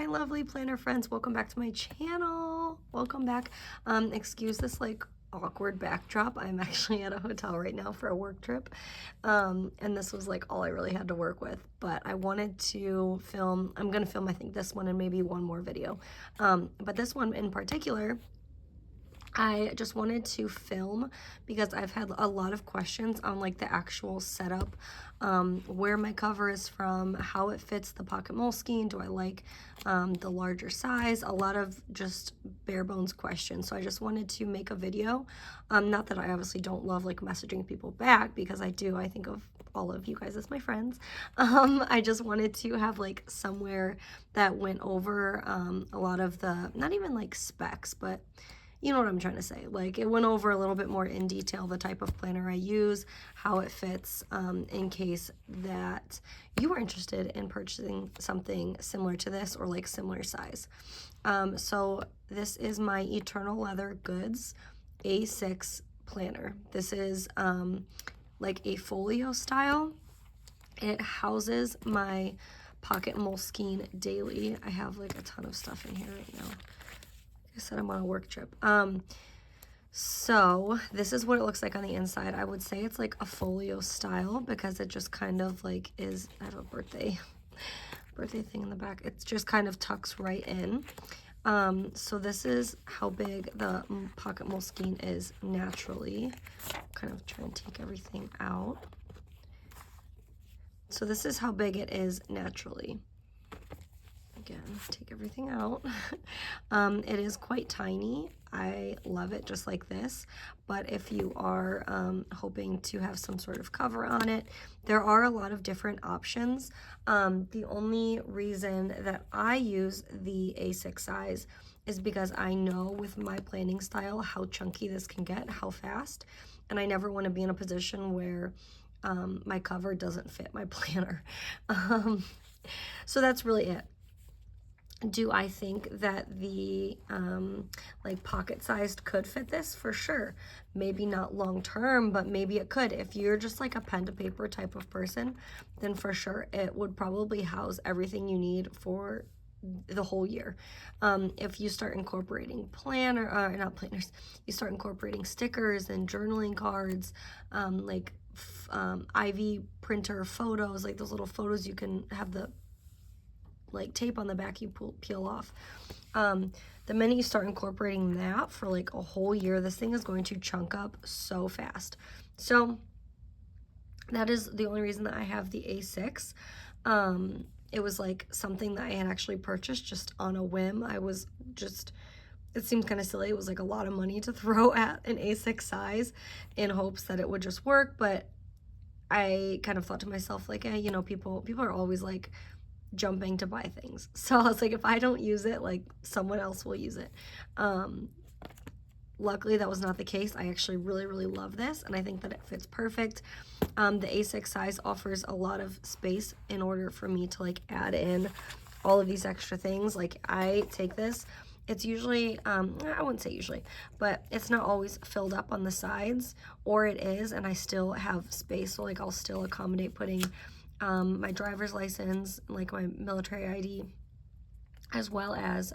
my lovely planner friends, welcome back to my channel. Welcome back. Excuse this like awkward backdrop. I'm actually at a hotel right now for a work trip, and this was like all I really had to work with, but I wanted to film. I'm gonna film I think this one and maybe one more video, but this one in particular I just wanted to film because I've had a lot of questions on like the actual setup, where my cover is from, how it fits the pocket Moleskine, do I like the larger size, a lot of just bare bones questions. So I just wanted to make a video. Not that I obviously don't love like messaging people back, because I do. I think of all of you guys as my friends. I just wanted to have like somewhere that went over a lot of the, not even like specs, but you know what I'm trying to say. Like it went over a little bit more in detail the type of planner I use, how it fits, in case that you are interested in purchasing something similar to this or like similar size. So this is my Eternal Leather Goods A6 planner. This is like a folio style. It houses my pocket Moleskine daily. I have like a ton of stuff in here right now. I said I'm on a work trip. So this is what it looks like on the inside. I would say it's like a folio style because it just kind of like is, I have a birthday thing in the back. It just kind of tucks right in. So this is how big the pocket Moleskine is naturally. Kind of try and take everything out. So this is how big it is naturally. Again, take everything out. It is quite tiny. I love it just like this, but if you are hoping to have some sort of cover on it, there are a lot of different options. The only reason that I use the A6 size is because I know with my planning style how chunky this can get, how fast, and I never want to be in a position where my cover doesn't fit my planner. So that's really it. Do I think that the like pocket sized could fit this? For sure. Maybe not long term, but maybe it could. If you're just like a pen to paper type of person, then for sure it would probably house everything you need for the whole year. If you start incorporating not planners, you start incorporating stickers and journaling cards, like IV printer photos, like those little photos you can have the like tape on the back you peel off. The minute you start incorporating that for like a whole year, this thing is going to chunk up so fast. So that is the only reason that I have the A6. It was like something that I had actually purchased just on a whim. It seemed kind of silly. It was like a lot of money to throw at an A6 size in hopes that it would just work. But I kind of thought to myself, like, you know, people are always like jumping to buy things. So I was like, if I don't use it, like someone else will use it. Luckily that was not the case. I actually really love this, and I think that it fits perfect. The A6 size offers a lot of space in order for me to like add in all of these extra things. Like I take this, it's usually, I wouldn't say usually, but it's not always filled up on the sides, or it is, and I still have space. So like I'll still accommodate putting my driver's license, like my military ID, as well as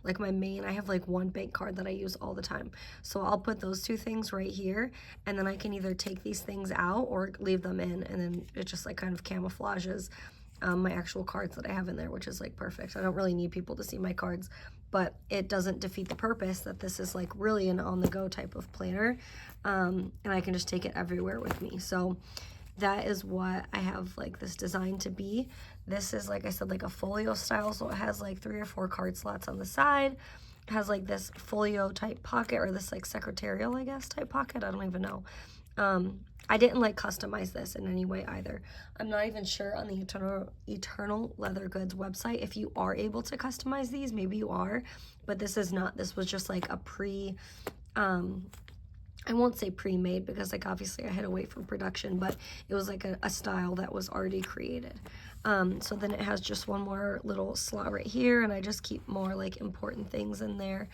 like my main, I have like one bank card that I use all the time. So I'll put those two things right here, and then I can either take these things out or leave them in, and then it just like kind of camouflages my actual cards that I have in there, which is like perfect. I don't really need people to see my cards, but it doesn't defeat the purpose that this is like really an on-the-go type of planner, and I can just take it everywhere with me. So that is what I have like this design to be. This is, like I said, like a folio style, so it has like 3 or 4 card slots on the side. It has like this folio type pocket, or this like secretarial, I guess, type pocket. I don't even know. I didn't like customize this in any way either. I'm not even sure on the Eternal Leather Goods website if you are able to customize these. Maybe you are, but this is not. This was just like a I won't say pre-made, because like obviously I had to wait for production, but it was like a style that was already created. So then it has just one more little slot right here, and I just keep more like important things in there.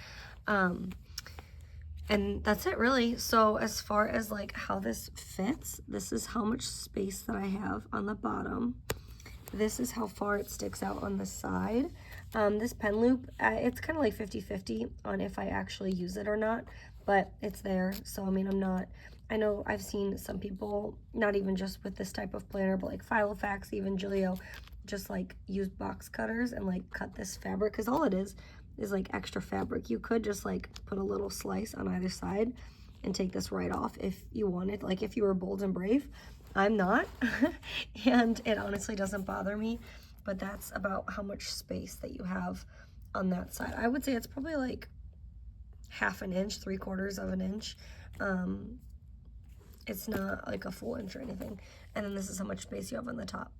And that's it really. So as far as like how this fits, this is how much space that I have on the bottom. this is how far it sticks out on the side. This pen loop, it's kind of like 50-50 on if I actually use it or not, but it's there. So, I mean, I know I've seen some people, not even just with this type of planner, but like Filofax, even Gillio, just like use box cutters and like cut this fabric, because all it is like extra fabric. You could just like put a little slice on either side and take this right off if you wanted, like if you were bold and brave. I'm not, and it honestly doesn't bother me, but that's about how much space that you have on that side. I would say it's probably like half an inch, 3/4 of an inch. It's not like a full inch or anything. And then this is how much space you have on the top.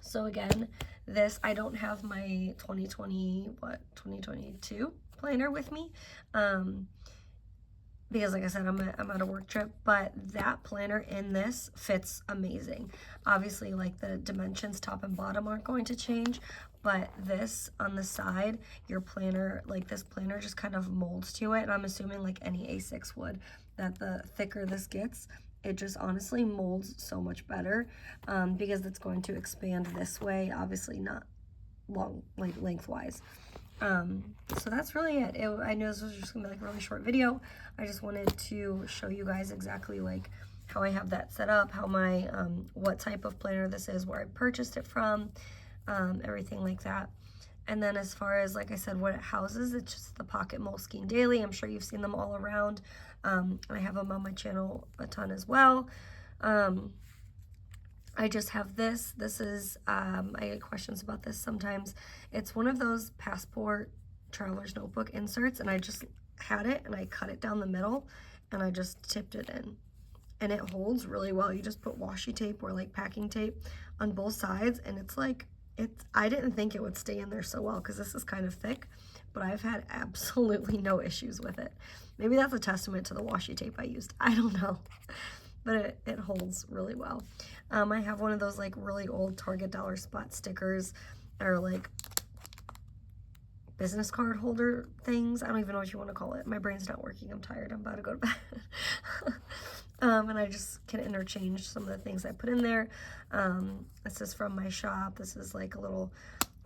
So again, this, I don't have my 2022 planner with me, because like I said, I'm at a work trip, but that planner in this fits amazing. Obviously, like the dimensions top and bottom aren't going to change, but this on the side, your planner, like this planner just kind of molds to it, and I'm assuming like any A6 would, that the thicker this gets, it just honestly molds so much better, because it's going to expand this way, obviously not long, like lengthwise. So that's really it. I know this was just gonna be like a really short video. I just wanted to show you guys exactly like how I have that set up, how my, what type of planner this is, where I purchased it from, everything like that. And then as far as, like I said, what it houses, it's just the Pocket Moleskine Daily. I'm sure you've seen them all around. I have them on my channel a ton as well. I just have this. This is, I get questions about this sometimes. It's one of those passport traveler's notebook inserts, and I just had it and I cut it down the middle and I just tipped it in. And it holds really well. You just put washi tape or like packing tape on both sides, and it's like, I didn't think it would stay in there so well because this is kind of thick, but I've had absolutely no issues with it. Maybe that's a testament to the washi tape I used. I don't know. But it holds really well. I have one of those like really old Target dollar spot stickers, or like business card holder things. I don't even know what you want to call it. My brain's not working. I'm tired. I'm about to go to bed. And I just can interchange some of the things I put in there. This is from my shop. This is like a little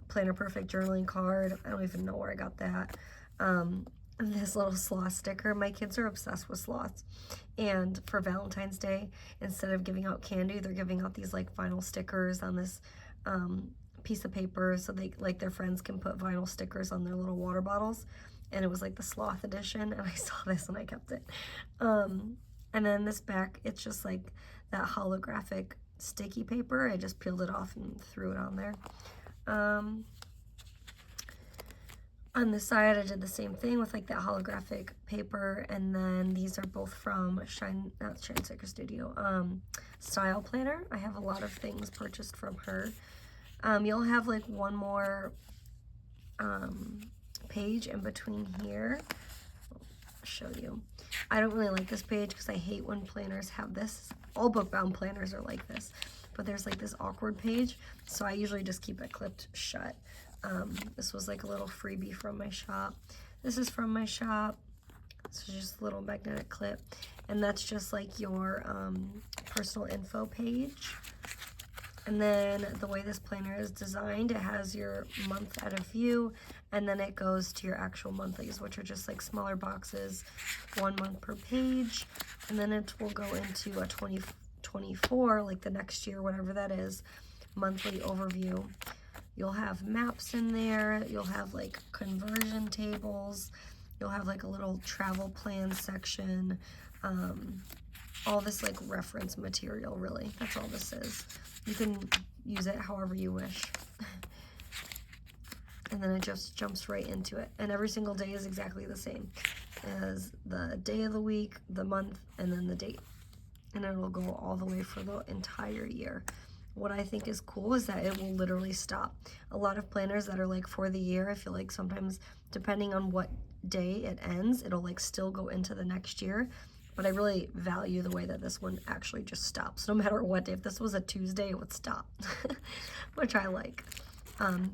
Planner Perfect journaling card. I don't even know where I got that. And this little sloth sticker. My kids are obsessed with sloths, and for Valentine's Day, instead of giving out candy, they're giving out these like vinyl stickers on this piece of paper, so they, like, their friends can put vinyl stickers on their little water bottles. And it was like the sloth edition, and I saw this and I kept it. And then this back, it's just like that holographic sticky paper. I just peeled it off and threw it on there. On the side, I did the same thing with like that holographic paper, and then these are both from not Shine Sticker Studio, Style Planner. I have a lot of things purchased from her. You'll have like one more page in between here. I'll show you. I don't really like this page because I hate when planners have this. All book-bound planners are like this, but there's like this awkward page, so I usually just keep it clipped shut. This was like a little freebie from my shop. This is from my shop. This is just a little magnetic clip, and that's just like your personal info page. And then the way this planner is designed, it has your month at a view, and then it goes to your actual monthlies, which are just like smaller boxes, 1 month per page, and then it will go into a 2024, like the next year, whatever that is, monthly overview. You'll have maps in there, you'll have like conversion tables, you'll have like a little travel plan section, all this like reference material, really. That's all this is. You can use it however you wish. And then it just jumps right into it. And every single day is exactly the same as the day of the week, the month, and then the date. And it'll go all the way for the entire year. What I think is cool is that it will literally stop. A lot of planners that are like for the year, I feel like sometimes depending on what day it ends, it'll like still go into the next year. But I really value the way that this one actually just stops. No matter what day. If this was a Tuesday, it would stop, which I like.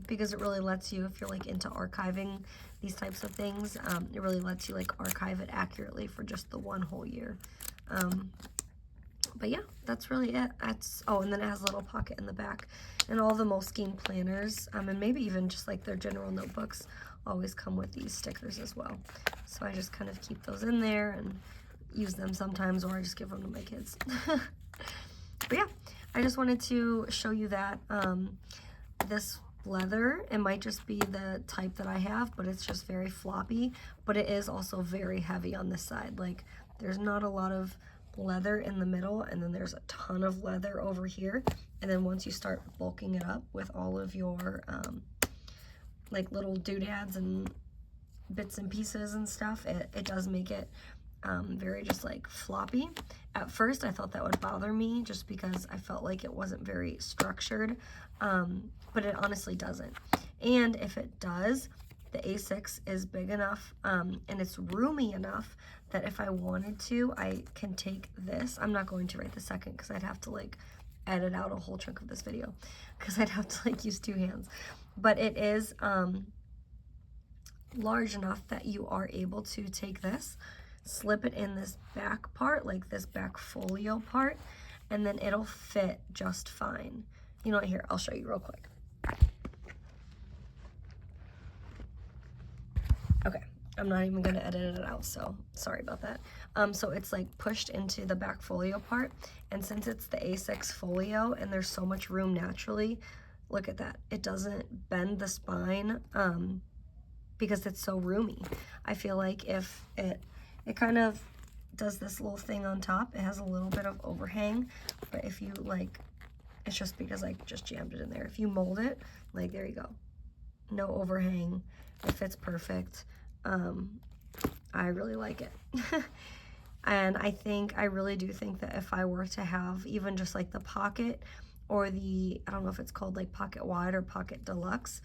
Because it really lets you, if you're like into archiving these types of things, it really lets you like archive it accurately for just the one whole year. But yeah, that's really it. That's, oh, and then it has a little pocket in the back. And all the Moleskine planners, and maybe even just like their general notebooks, always come with these stickers as well. So I just kind of keep those in there and use them sometimes, or I just give them to my kids. But yeah, I just wanted to show you that this leather, it might just be the type that I have, but it's just very floppy, but it is also very heavy on this side. Like, there's not a lot of leather in the middle, and then there's a ton of leather over here. And then once you start bulking it up with all of your like little doodads and bits and pieces and stuff, it does make it very just like floppy. At first I thought that would bother me just because I felt like it wasn't very structured, but it honestly doesn't. And if it does, the A6 is big enough and it's roomy enough that if I wanted to, I can take this. I'm not going to right this second because I'd have to like edit out a whole chunk of this video because I'd have to like use 2 hands. But it is large enough that you are able to take this, slip it in this back part, like this back folio part, and then it'll fit just fine. You know what, here, I'll show you real quick. Okay, I'm not even gonna edit it out, so sorry about that. So it's like pushed into the back folio part, and since it's the A6 folio and there's so much room naturally, look at that. It doesn't bend the spine because it's so roomy. I feel like if it kind of does this little thing on top, it has a little bit of overhang, but if you like, it's just because I just jammed it in there. If you mold it, like there you go. No overhang, it fits perfect. I really like it. And I really do think that if I were to have even just like the pocket or the, I don't know if it's called like pocket wide or pocket deluxe,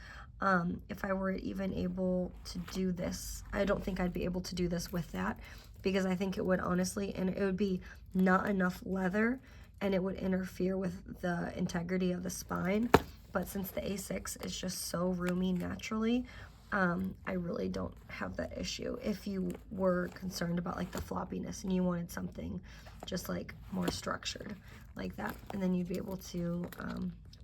if I were even able to do this, I don't think I'd be able to do this with that, because I think it would honestly, and it would be not enough leather and it would interfere with the integrity of the spine. But since the A6 is just so roomy naturally, I really don't have that issue. If you were concerned about like the floppiness and you wanted something just like more structured like that, and then you'd be able to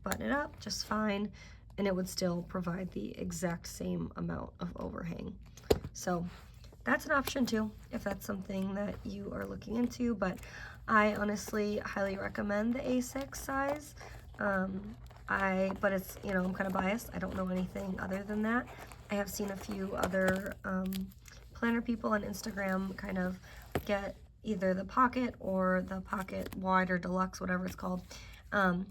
button it up just fine, and it would still provide the exact same amount of overhang. So that's an option too, if that's something that you are looking into. But I honestly highly recommend the A6 size. But it's, you know, I'm kind of biased. I don't know anything other than that. I have seen a few other planner people on Instagram kind of get either the pocket or the pocket wide or deluxe, whatever it's called. And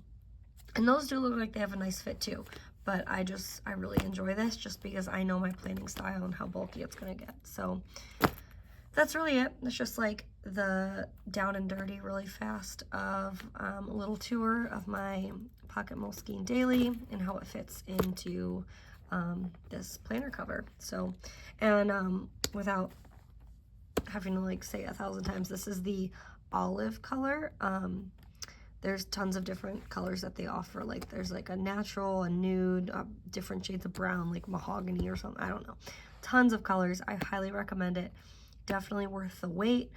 those do look like they have a nice fit too. But I really enjoy this just because I know my planning style and how bulky it's gonna get. So that's really it. It's just like the down and dirty really fast of a little tour of my Pocket Moleskine Daily and how it fits into this planner cover. So, and without having to like say 1,000 times, this is the olive color. There's tons of different colors that they offer. Like there's like a natural, a nude, different shades of brown, like mahogany or something. I don't know. Tons of colors. I highly recommend it. Definitely worth the wait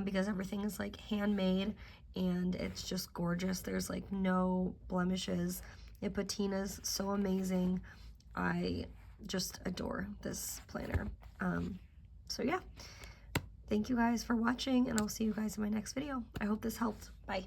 because everything is like handmade and it's just gorgeous. There's like no blemishes. It patina's so amazing. I just adore this planner. So yeah, thank you guys for watching, and I'll see you guys in my next video. I hope this helped. Bye.